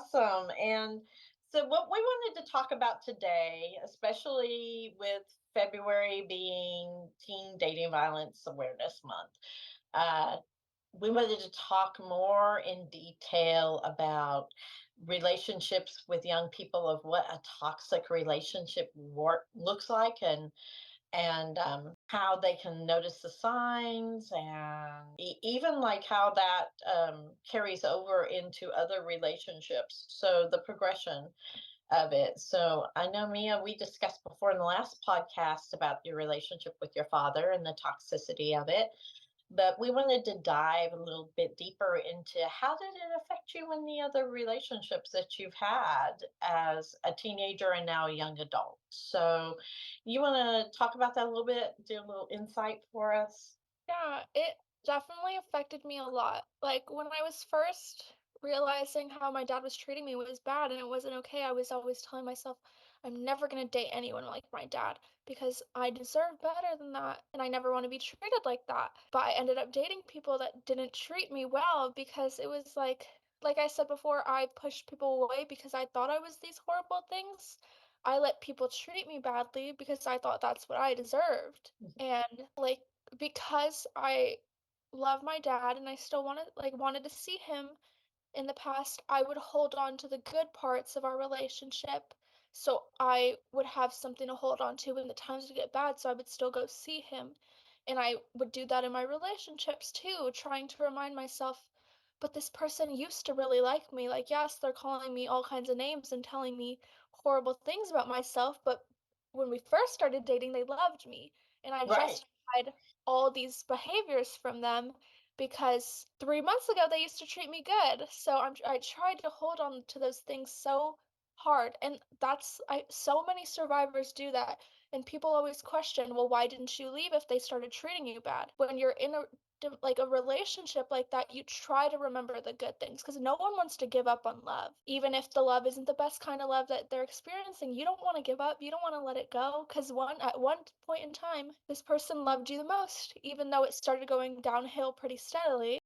awesome. And so, what we wanted to talk about today, especially with February being Teen Dating Violence Awareness Month, uh, we wanted to talk more in detail about relationships with young people, of what a toxic relationship looks like, and how they can notice the signs, and even like how that carries over into other relationships. So the progression of it. So I know, Mia, we discussed before in the last podcast about your relationship with your father and the toxicity of it. But we wanted to dive a little bit deeper into how did it affect you in the other relationships that you've had as a teenager and now a young adult. So you want to talk about that a little bit, do a little insight for us? Yeah, it definitely affected me a lot. Like when I was first realizing how my dad was treating me was bad and it wasn't okay, I was always telling myself, I'm never gonna date anyone like my dad because I deserve better than that and I never want to be treated like that. But I ended up dating people that didn't treat me well because it was like I said before, I pushed people away because I thought I was these horrible things. I let people treat me badly because I thought that's what I deserved. And because I love my dad and I still wanted to see him in the past, I would hold on to the good parts of our relationship so I would have something to hold on to when the times would get bad, so I would still go see him. And I would do that in my relationships too, trying to remind myself, but this person used to really like me. Like, yes, they're calling me all kinds of names and telling me horrible things about myself, but when we first started dating, they loved me. And I Right. justified all these behaviors from them because 3 months ago they used to treat me good. So I tried to hold on to those things so hard, and so many survivors do that. And people always question, well, why didn't you leave if they started treating you bad? When you're in a relationship like that, you try to remember the good things because no one wants to give up on love. Even if the love isn't the best kind of love that they're experiencing, you don't want to give up. You don't want to let it go because at one point in time, this person loved you the most, even though it started going downhill pretty steadily.